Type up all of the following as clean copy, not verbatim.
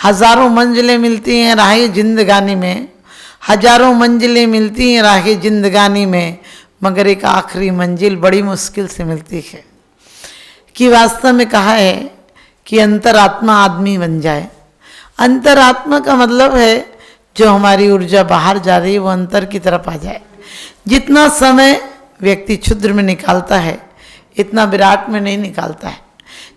हजारों मंजिलें मिलती हैं राहे जिंदगानी में, हजारों मंजिलें मिलती हैं राहे जिंदगानी में, मगर एक आखिरी मंजिल बड़ी मुश्किल से मिलती है। कि वास्तव में कहा है कि अंतरात्मा आदमी बन जाए। अंतरात्मा का मतलब है जो हमारी ऊर्जा बाहर जा रही है वो अंतर की तरफ आ जाए। जितना समय व्यक्ति क्षुद्र में निकालता है इतना विराट में नहीं निकालता है।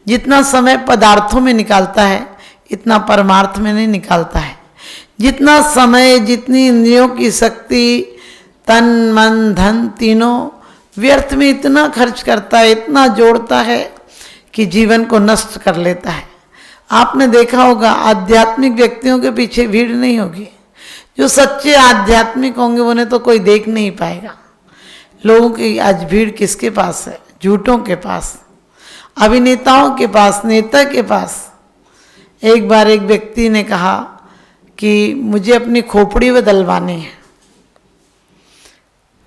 जितना समय पदार्थों में निकालता है इतना परमार्थ में नहीं निकालता है। जितना समय, जितनी इंद्रियों की शक्ति, तन मन धन तीनों व्यर्थ में इतना खर्च करता है, इतना जोड़ता है कि जीवन को नष्ट कर लेता है। आपने देखा होगा आध्यात्मिक व्यक्तियों के पीछे भीड़ नहीं होगी। जो सच्चे आध्यात्मिक होंगे उन्हें तो कोई देख नहीं पाएगा। लोगों की आज भीड़ किसके पास है? झूठों के पास, अभिनेताओं के पास, नेता के पास। एक बार एक व्यक्ति ने कहा कि मुझे अपनी खोपड़ी बदलवानी है,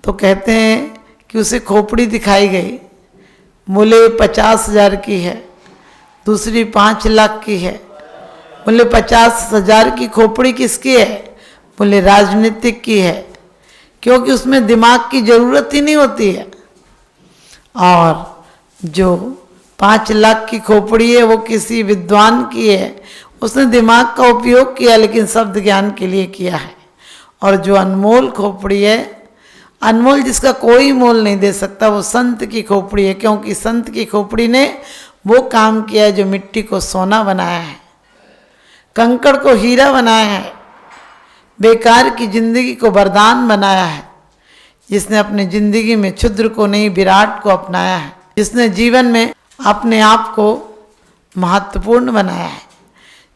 तो कहते हैं कि उसे खोपड़ी दिखाई गई, बोले 50,000 की है, दूसरी 5 लाख की है। बोले 50,000 की खोपड़ी किसकी है? बोले राजनीतिक की है, क्योंकि उसमें दिमाग की जरूरत ही नहीं होती है। और जो 5 लाख की खोपड़ी है वो किसी विद्वान की है, उसने दिमाग का उपयोग किया लेकिन शब्द ज्ञान के लिए किया है। और जो अनमोल खोपड़ी है, अनमोल जिसका कोई मोल नहीं दे सकता, वो संत की खोपड़ी है, क्योंकि संत की खोपड़ी ने वो काम किया है जो मिट्टी को सोना बनाया है, कंकड़ को हीरा बनाया है, बेकार की जिंदगी को वरदान बनाया है, जिसने अपनी जिंदगी में क्षुद्र को नहीं विराट को अपनाया है, जिसने जीवन में अपने आप को महत्वपूर्ण बनाया है,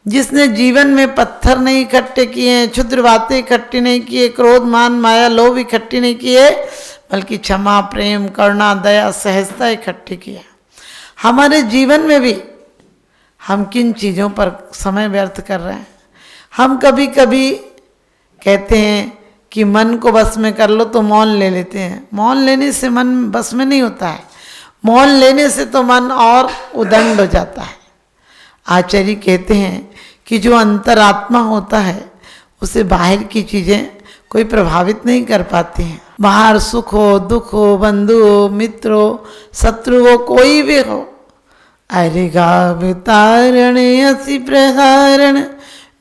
जिसने जीवन में पत्थर नहीं इकट्ठे किए हैं, क्षुद्र बातें इकट्ठी नहीं किए, क्रोध मान माया लोभ इकट्ठी नहीं किए, बल्कि क्षमा प्रेम करुणा दया सहजता इकट्ठी किया। हमारे जीवन में भी हम किन चीज़ों पर समय व्यर्थ कर रहे हैं? हम कभी कभी कहते हैं कि मन को बस में कर लो तो मौन ले लेते हैं। मौन लेने से मन बस में नहीं होता है, मौन लेने से तो मन और उदंड हो जाता है। आचार्य कहते हैं कि जो अंतरात्मा होता है उसे बाहर की चीज़ें कोई प्रभावित नहीं कर पाती हैं। बाहर सुख हो, दुख हो, बंधु हो, मित्र हो, शत्रु हो, कोई भी हो, अरे गावतारण असि प्रहारण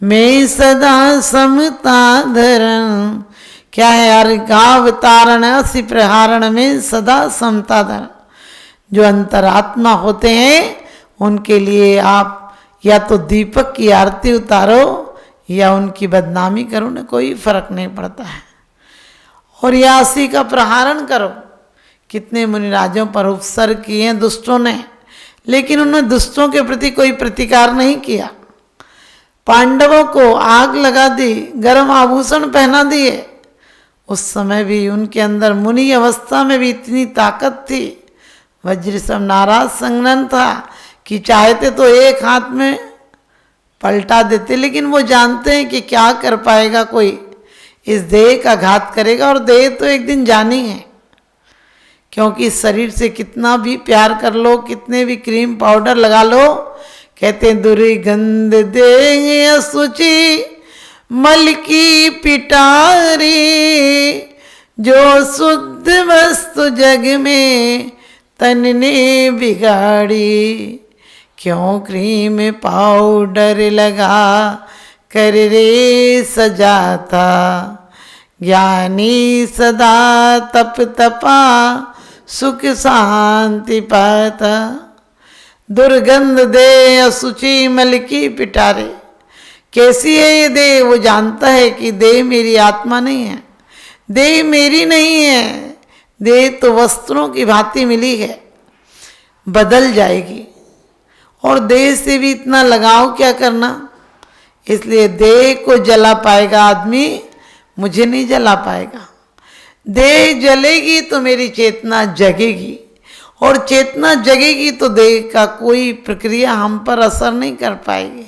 मैं सदा समता धरण। क्या है यार? गावतारण असि प्रहारण में सदा समता धरण। जो अंतरात्मा होते हैं उनके लिए आप या तो दीपक की आरती उतारो या उनकी बदनामी करो, ना कोई फर्क नहीं पड़ता है। और या असी का प्रहारण करो। कितने मुनिराजों पर उपसर्ग किए हैं दुष्टों ने, लेकिन उन्होंने दुष्टों के प्रति कोई प्रतिकार नहीं किया। पांडवों को आग लगा दी, गर्म आभूषण पहना दिए, उस समय भी उनके अंदर मुनि अवस्था में भी इतनी ताकत थी। वज्र सब नाराज संगनन था कि चाहते तो एक हाथ में पलटा देते, लेकिन वो जानते हैं कि क्या कर पाएगा कोई, इस देह का घात करेगा और देह तो एक दिन जानी है। क्योंकि इस शरीर से कितना भी प्यार कर लो, कितने भी क्रीम पाउडर लगा लो, कहते हैं दुर्गंध देंगे असुचि मल की पिटारी, जो शुद्ध वस्तु जग में तन ने बिगाड़ी, क्यों क्रीम पाउडर लगा कर रे सजाता, ज्ञानी सदा तप तपा सुख शांति पाता। दुर्गंध दे असुचि मल की पिटारे। कैसी है ये देह? वो जानता है कि देह मेरी आत्मा नहीं है, देह मेरी नहीं है, देह तो वस्त्रों की भांति मिली है, बदल जाएगी। और देह से भी इतना लगाव क्या करना? इसलिए देह को जला पाएगा आदमी, मुझे नहीं जला पाएगा। देह जलेगी तो मेरी चेतना जगेगी, और चेतना जगेगी तो देह का कोई प्रक्रिया हम पर असर नहीं कर पाएगी।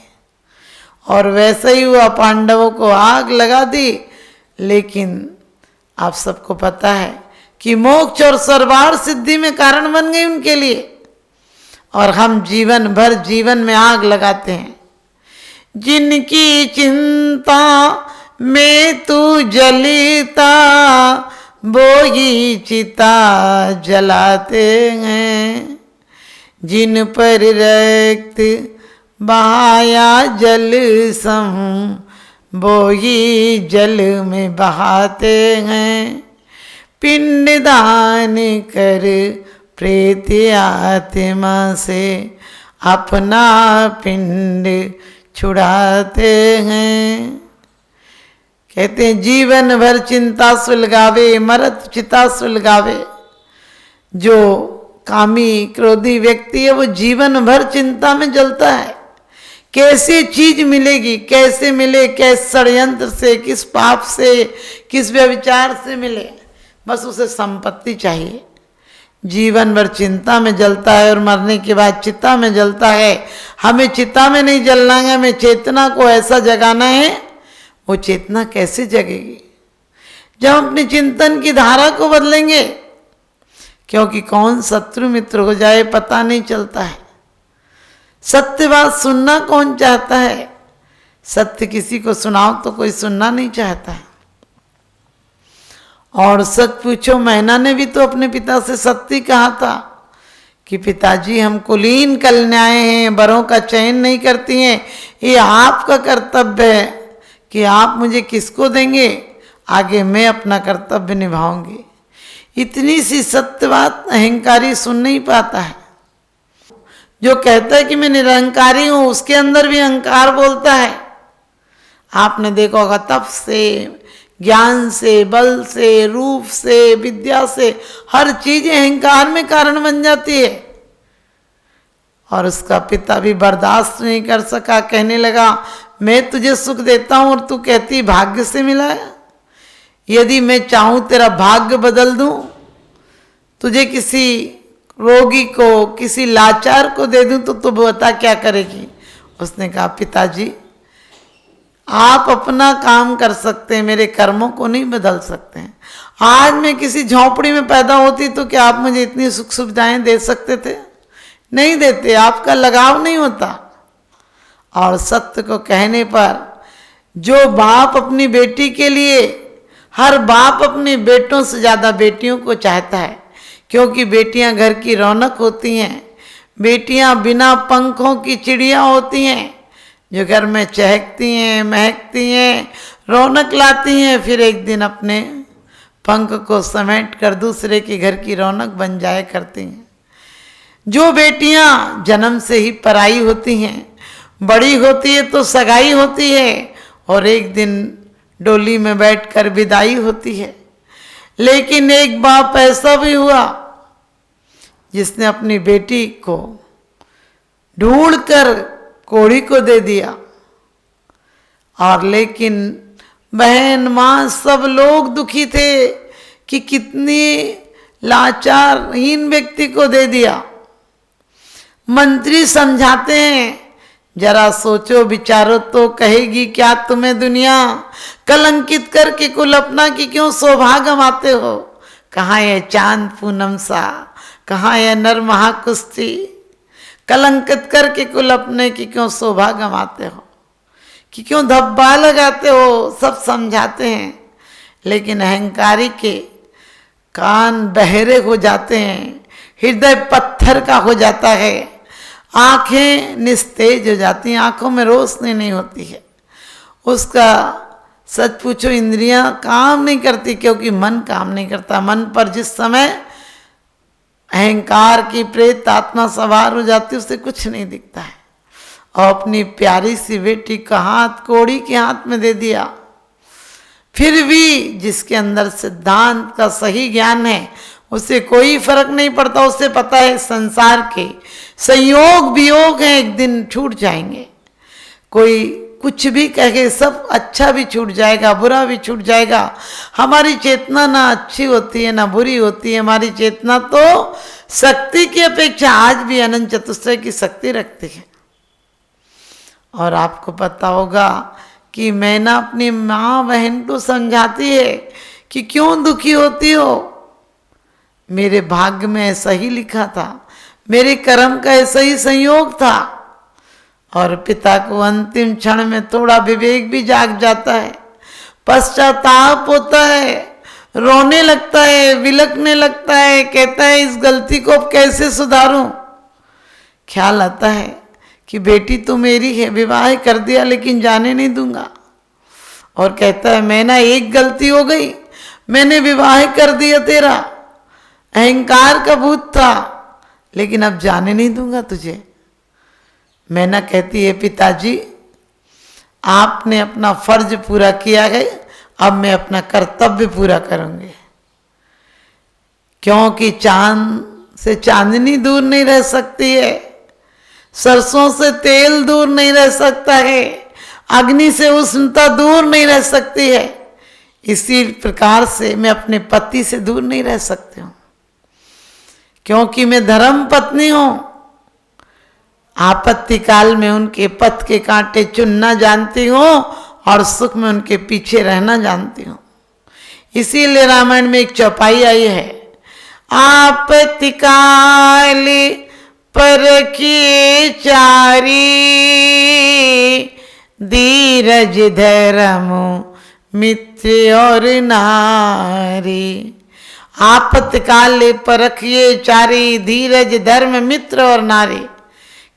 और वैसे ही हुआ, पांडवों को आग लगा दी, लेकिन आप सबको पता है कि मोक्ष और सर्वार्थ सिद्धि में कारण बन गई उनके लिए। और हम जीवन भर जीवन में आग लगाते हैं। जिनकी चिंता में तू जलता वो ही चिता जलाते हैं। जिन पर रक्त बहाया जल सम वो ही जल में बहाते हैं। पिंडदान कर प्रेत आत्मा से अपना पिंड छुड़ाते हैं। कहते हैं जीवन भर चिंता सुलगावे मरत चिता सुलगावे। जो कामी क्रोधी व्यक्ति है वो जीवन भर चिंता में जलता है। कैसी चीज मिलेगी, कैसे मिले, कैसे षड्यंत्र से, किस पाप से, किस व्यभिचार से मिले, बस उसे संपत्ति चाहिए। जीवन भर चिंता में जलता है और मरने के बाद चिता में जलता है। हमें चिता में नहीं जलना है, हमें चेतना को ऐसा जगाना है। वो चेतना कैसे जगेगी? जब अपने चिंतन की धारा को बदलेंगे, क्योंकि कौन शत्रु मित्र हो जाए पता नहीं चलता है। सत्य बात सुनना कौन चाहता है? सत्य किसी को सुनाओ तो कोई सुनना नहीं चाहता है। और सच पूछो, मैना ने भी तो अपने पिता से सत्य कहा था कि पिताजी हम कुलीन कन्याएं हैं, वरों का चयन नहीं करती हैं, ये आपका कर्तव्य है कि आप मुझे किसको देंगे, आगे मैं अपना कर्तव्य निभाऊंगी। इतनी सी सत्य बात अहंकारी सुन नहीं पाता है। जो कहता है कि मैं निरहंकारी हूं, उसके अंदर भी अहंकार बोलता है। आपने देखा होगा, तप से, ज्ञान से, बल से, रूप से, विद्या से, हर चीज अहंकार में कारण बन जाती है। और उसका पिता भी बर्दाश्त नहीं कर सका, कहने लगा मैं तुझे सुख देता हूं और तू कहती भाग्य से मिला है। यदि मैं चाहूं तेरा भाग्य बदल दूं, तुझे किसी रोगी को, किसी लाचार को दे दूं तो तू बता क्या करेगी? उसने कहा पिताजी आप अपना काम कर सकते हैं, मेरे कर्मों को नहीं बदल सकते हैं। आज मैं किसी झोंपड़ी में पैदा होती तो क्या आप मुझे इतनी सुख सुविधाएं दे सकते थे? नहीं देते, आपका लगाव नहीं होता। और सत्य को कहने पर जो बाप अपनी बेटी के लिए, हर बाप अपने बेटों से ज़्यादा बेटियों को चाहता है, क्योंकि बेटियां घर की रौनक होती हैं। बेटियां बिना पंखों की चिड़िया होती हैं, जो घर में चहकती हैं, महकती हैं, रौनक लाती हैं, फिर एक दिन अपने पंख को समेट कर दूसरे के घर की रौनक बन जाया करती हैं। जो बेटियां जन्म से ही पराई होती हैं, बड़ी होती है तो सगाई होती है और एक दिन डोली में बैठकर विदाई होती है। लेकिन एक बाप ऐसा भी हुआ जिसने अपनी बेटी को ढूंढकर कोढ़ी को दे दिया। और लेकिन बहन, माँ, सब लोग दुखी थे कि कितनी लाचारहीन व्यक्ति को दे दिया। मंत्री समझाते हैं, जरा सोचो विचारो तो कहेगी क्या तुम्हें दुनिया, कलंकित करके कुल अपना की क्यों शोभा गंवाते हो। कहाँ है चांद पूनम सा, कहाँ है नर महाकुस्ती, कलंकित करके कुल अपने की क्यों शोभा गंवाते हो, कि क्यों धब्बा लगाते हो। सब समझाते हैं, लेकिन अहंकारी के कान बहरे हो जाते हैं, हृदय पत्थर का हो जाता है, आंखें निस्तेज हो जाती हैं, आंखों में रोशनी नहीं होती है। उसका सच पूछो इंद्रियां काम नहीं करती, क्योंकि मन काम नहीं करता। मन पर जिस समय अहंकार की प्रेत आत्मा सवार हो जाती, उससे कुछ नहीं दिखता है। और अपनी प्यारी सी बेटी का हाथ कोढ़ी के हाथ में दे दिया। फिर भी जिसके अंदर सिद्धांत का सही ज्ञान है, उसे कोई फर्क नहीं पड़ता। उसे पता है संसार के संयोग वियोग हैं, एक दिन छूट जाएंगे। कोई कुछ भी कहे, सब अच्छा भी छूट जाएगा, बुरा भी छूट जाएगा। हमारी चेतना ना अच्छी होती है ना बुरी होती है। हमारी चेतना तो शक्ति की अपेक्षा आज भी अनंत चतुष्टय की शक्ति रखती है। और आपको पता होगा कि मैना अपनी माँ बहन को समझाती है कि क्यों दुखी होती हो, मेरे भाग्य में ऐसा ही लिखा था, मेरे कर्म का ऐसा ही संयोग था। और पिता को अंतिम क्षण में थोड़ा विवेक भी जाग जाता है, पश्चाताप होता है, रोने लगता है, विलखने लगता है, कहता है इस गलती को अब कैसे सुधारूं। ख्याल आता है कि बेटी तो मेरी है, विवाह कर दिया लेकिन जाने नहीं दूंगा। और कहता है मैं ना, एक गलती हो गई, मैंने विवाह कर दिया तेरा, अहंकार का भूत था, लेकिन अब जाने नहीं दूंगा तुझे। मैना कहती है पिताजी आपने अपना फर्ज पूरा किया है, अब मैं अपना कर्तव्य पूरा करूंगी। क्योंकि चांद से चांदनी दूर नहीं रह सकती है, सरसों से तेल दूर नहीं रह सकता है, अग्नि से उष्णता दूर नहीं रह सकती है। इसी प्रकार से मैं अपने पति से दूर नहीं रह सकती हूं, क्योंकि मैं धर्म पत्नी हूं। आपत्ति काल में उनके पथ के कांटे चुनना जानती हूं और सुख में उनके पीछे रहना जानती हूं। इसीलिए रामायण में एक चौपाई आई है, आपत्ति काल परखिए चारी, धीरज धर्म मित्र और नारी। आपत्ति काल परखिए चारी, धीरज धर्म मित्र और नारी।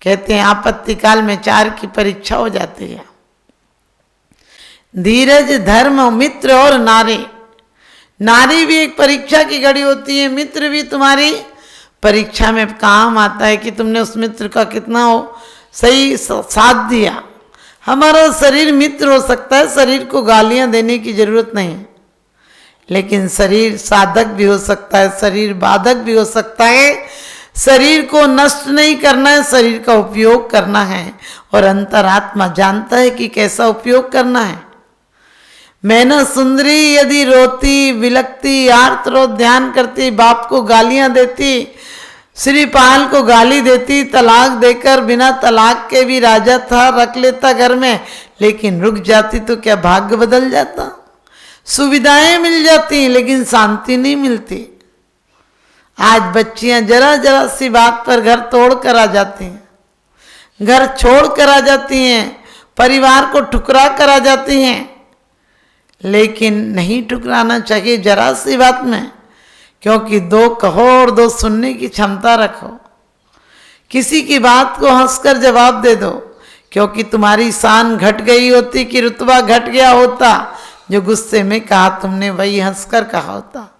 कहते हैं आपत्ति काल में चार की परीक्षा हो जाती है, धीरज धर्म मित्र और नारी। नारी भी एक परीक्षा की घड़ी होती है, मित्र भी तुम्हारी परीक्षा में काम आता है कि तुमने उस मित्र का कितना सही साथ दिया। हमारा शरीर मित्र हो सकता है, शरीर को गालियां देने की जरूरत नहीं, लेकिन शरीर साधक भी हो सकता है, शरीर बाधक भी हो सकता है। शरीर को नष्ट नहीं करना है, शरीर का उपयोग करना है, और अंतरात्मा जानता है कि कैसा उपयोग करना है। मैना सुंदरी यदि रोती विलकती आर्तरो ध्यान करती, बाप को गालियां देती, श्रीपाल को गाली देती, तलाक देकर बिना तलाक के भी राजा था, रख लेता घर में, लेकिन रुक जाती तो क्या भाग्य बदल जाता। सुविधाएं मिल जाती लेकिन शांति नहीं मिलती। आज बच्चियां जरा जरा सी बात पर घर तोड़ कर आ जाती हैं, घर छोड़ कर आ जाती हैं, परिवार को ठुकरा कर आ जाती हैं। लेकिन नहीं ठुकराना चाहिए जरा सी बात में, क्योंकि दो कहो और दो सुनने की क्षमता रखो। किसी की बात को हंसकर जवाब दे दो, क्योंकि तुम्हारी शान घट गई होती कि रुतबा घट गया होता। जो गुस्से में कहा तुमने वही हंसकर कहा होता।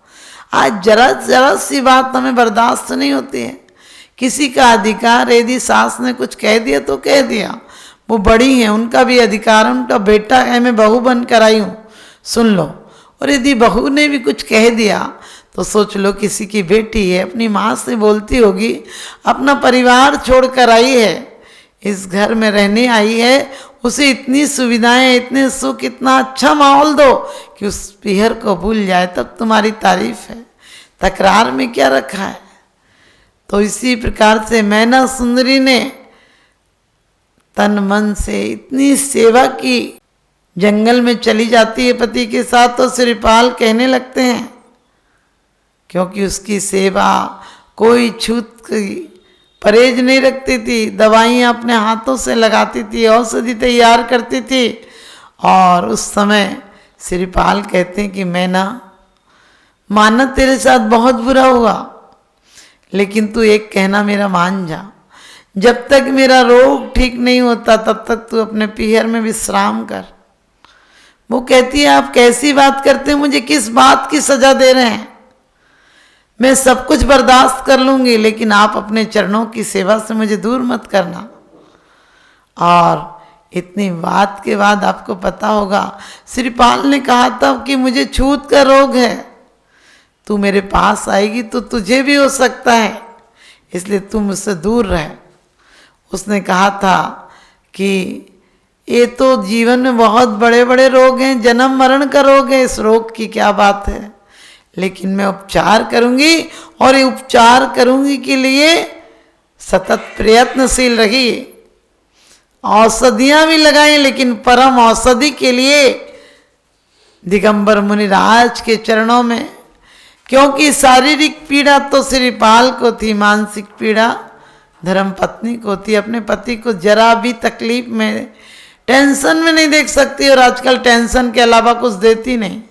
आज जरा जरा सी बात हमें बर्दाश्त नहीं होती है। किसी का अधिकार, यदि सास ने कुछ कह दिया तो कह दिया, वो बड़ी हैं, उनका भी अधिकार, उनका बेटा है, मैं बहू बन कर आई हूँ, सुन लो। और यदि बहू ने भी कुछ कह दिया तो सोच लो किसी की बेटी है, अपनी माँ से बोलती होगी, अपना परिवार छोड़ कर आई है, इस घर में रहने आई है, उसे इतनी सुविधाएं, इतने सुख, इतना अच्छा माहौल दो कि उस पीहर को भूल जाए, तब तुम्हारी तारीफ है। तकरार में क्या रखा है। तो इसी प्रकार से मैना सुंदरी ने तन मन से इतनी सेवा की, जंगल में चली जाती है पति के साथ, तो श्रीपाल कहने लगते हैं, क्योंकि उसकी सेवा कोई छूत की परहेज नहीं रखती थी, दवाइयाँ अपने हाथों से लगाती थी, औषधि तैयार करती थी। और उस समय श्रीपाल कहते हैं कि मैना, माना तेरे साथ बहुत बुरा हुआ, लेकिन तू एक कहना मेरा मान जा, जब तक मेरा रोग ठीक नहीं होता तब तक तू अपने पीहर में विश्राम कर। वो कहती है आप कैसी बात करते हैं, मुझे किस बात की सजा दे रहे हैं, मैं सब कुछ बर्दाश्त कर लूंगी, लेकिन आप अपने चरणों की सेवा से मुझे दूर मत करना। और इतनी बात के बाद आपको पता होगा, श्रीपाल ने कहा था कि मुझे छूत का रोग है, तू मेरे पास आएगी तो तुझे भी हो सकता है, इसलिए तू मुझसे दूर रह। उसने कहा था कि ये तो जीवन में बहुत बड़े बड़े रोग हैं, जन्म मरण का रोग है, इस रोग की क्या बात है, लेकिन मैं उपचार करूंगी, और ये उपचार करूंगी के लिए सतत प्रयत्नशील रही। औषधियां भी लगाई, लेकिन परम औषधि के लिए दिगंबर मुनिराज के चरणों में, क्योंकि शारीरिक पीड़ा तो श्रीपाल को थी, मानसिक पीड़ा धर्म पत्नी को होती है, अपने पति को जरा भी तकलीफ में, टेंशन में नहीं देख सकती, और आजकल टेंशन के अलावा कुछ देती नहीं।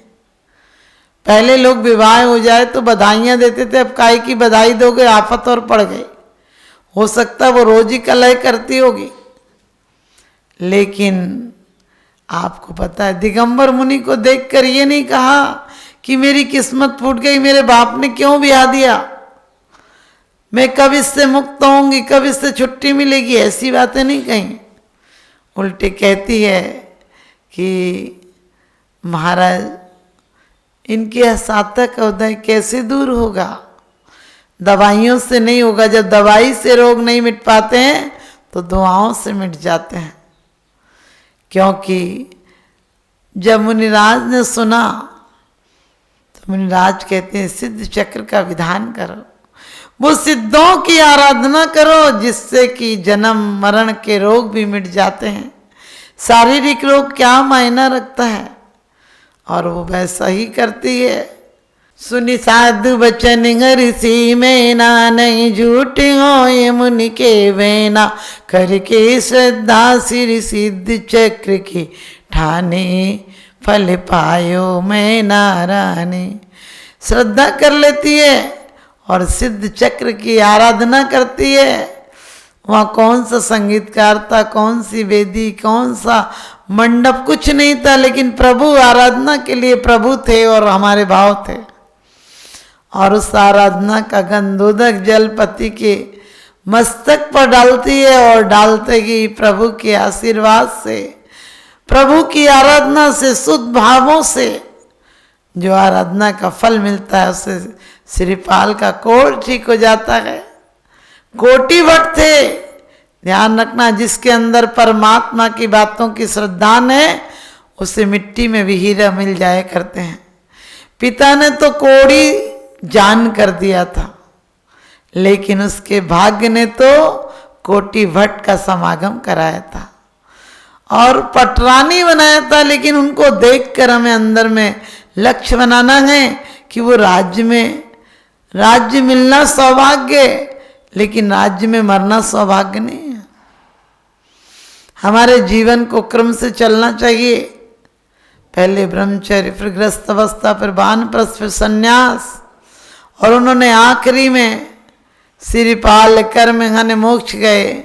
पहले लोग विवाह हो जाए तो बधाइयाँ देते थे, अब काहे की बधाई दोगे, आफत और पड़ गई। हो सकता है वो रोज ही कलह करती होगी। लेकिन आपको पता है, दिगंबर मुनि को देखकर ये नहीं कहा कि मेरी किस्मत फूट गई, मेरे बाप ने क्यों ब्याह दिया, मैं कब इससे मुक्त होंगी, कब इससे छुट्टी मिलेगी, ऐसी बातें नहीं कहीं। उल्टे कहती है कि महाराज इनके सातक उदय कैसे दूर होगा, दवाइयों से नहीं होगा। जब दवाई से रोग नहीं मिट पाते हैं तो दुआओं से मिट जाते हैं। क्योंकि जब मुनिराज ने सुना तो मुनिराज कहते हैं सिद्ध चक्र का विधान करो, वो सिद्धों की आराधना करो जिससे कि जन्म मरण के रोग भी मिट जाते हैं। शारीरिक रोग क्या मायना रखता है, और वो वैसा ही करती है। सुनि साधु बचन ऋषि मैना, नहीं झूठ हो ये मुनि के वेना, करके श्रद्धा सिर सिद्ध चक्र की ठाने, फल पायो मैं नारायणी। श्रद्धा कर लेती है और सिद्ध चक्र की आराधना करती है। वहाँ कौन सा संगीतकार था, कौन सी वेदी, कौन सा मंडप, कुछ नहीं था, लेकिन प्रभु आराधना के लिए प्रभु थे और हमारे भाव थे। और उस आराधना का गंधोदक जल पति के मस्तक पर डालती है, और डालते ही प्रभु के आशीर्वाद से, प्रभु की आराधना से, शुद्ध भावों से जो आराधना का फल मिलता है, उससे श्रीपाल का कोढ़ ठीक हो जाता है। कोटि भट्ट थे, ध्यान रखना, जिसके अंदर परमात्मा की बातों की श्रद्धा है उसे मिट्टी में भी हीरा मिल जाया करते हैं। पिता ने तो कोड़ी जान कर दिया था, लेकिन उसके भाग्य ने तो कोटि भट्ट का समागम कराया था और पटरानी बनाया था। लेकिन उनको देखकर हमें अंदर में लक्ष्य बनाना है कि वो राज्य मिलना सौभाग्य, लेकिन राज्य में मरना सौभाग्य नहीं है। हमारे जीवन को क्रम से चलना चाहिए। पहले ब्रह्मचर्य, फिर गृहस्थ अवस्था, फिर वानप्रस्थ, फिर संन्यास, और उन्होंने आखिरी में श्रीपाल कर्म घन मोक्ष गए।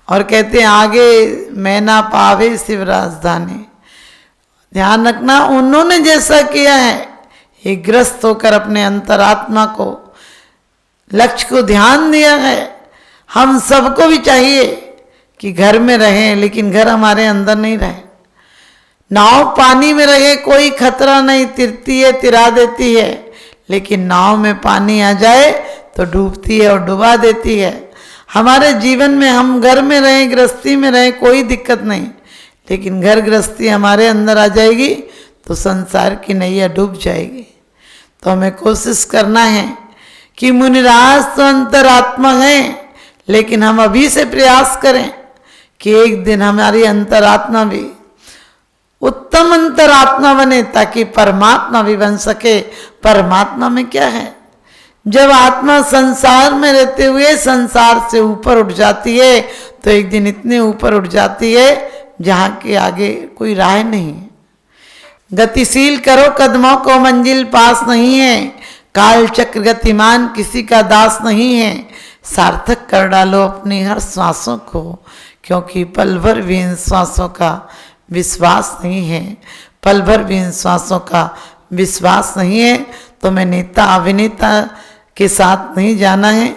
और कहते हैं आगे मैं ना पावे शिव राजधानी। ध्यान रखना, उन्होंने जैसा किया है, ये ग्रस्त होकर अपने अंतरात्मा को, लक्ष्य को ध्यान दिया है। हम सबको भी चाहिए कि घर में रहें, लेकिन घर हमारे अंदर नहीं रहे। नाव पानी में रहे कोई खतरा नहीं, तिरती है, तिरा देती है, लेकिन नाव में पानी आ जाए तो डूबती है और डुबा देती है। हमारे जीवन में हम घर में रहें, गृहस्थी में रहें, कोई दिक्कत नहीं, लेकिन घर गृहस्थी हमारे अंदर आ जाएगी तो संसार की नैया डूब जाएगी। तो हमें कोशिश करना है कि मुनिराज तो अंतरात्मा है, लेकिन हम अभी से प्रयास करें कि एक दिन हमारी अंतरात्मा भी उत्तम अंतरात्मा बने, ताकि परमात्मा भी बन सके। परमात्मा में क्या है, जब आत्मा संसार में रहते हुए संसार से ऊपर उठ जाती है तो एक दिन इतने ऊपर उठ जाती है जहाँ के आगे कोई राह नहीं है। गतिशील करो कदमों को, मंजिल पास नहीं है, काल चक्र गतिमान किसी का दास नहीं है। सार्थक कर डालो अपनी हर सांसों को, क्योंकि पल भर भी इन सांसों का विश्वास नहीं है, पल भर भी इन सांसों का विश्वास नहीं है। तो मैं नेता अभिनेता के साथ नहीं जाना है,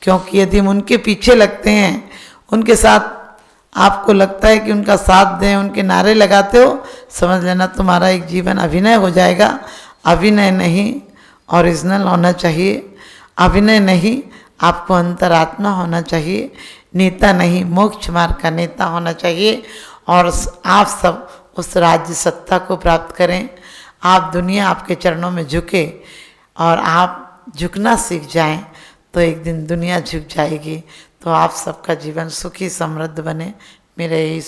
क्योंकि यदि हम उनके पीछे लगते हैं, उनके साथ आपको लगता है कि उनका साथ दें, उनके नारे लगाते हो, समझ लेना तुम्हारा एक जीवन अभिनय हो जाएगा। अभिनय नहीं, ओरिजिनल होना चाहिए। अभिनय नहीं, आपको अंतरात्मा होना चाहिए। नेता नहीं, मोक्ष मार्ग का नेता होना चाहिए। और आप सब उस राज्य सत्ता को प्राप्त करें। आप दुनिया आपके चरणों में झुके और आप झुकना सीख जाएं, तो एक दिन दुनिया झुक जाएगी। तो आप सबका जीवन सुखी समृद्ध बने। मेरे यही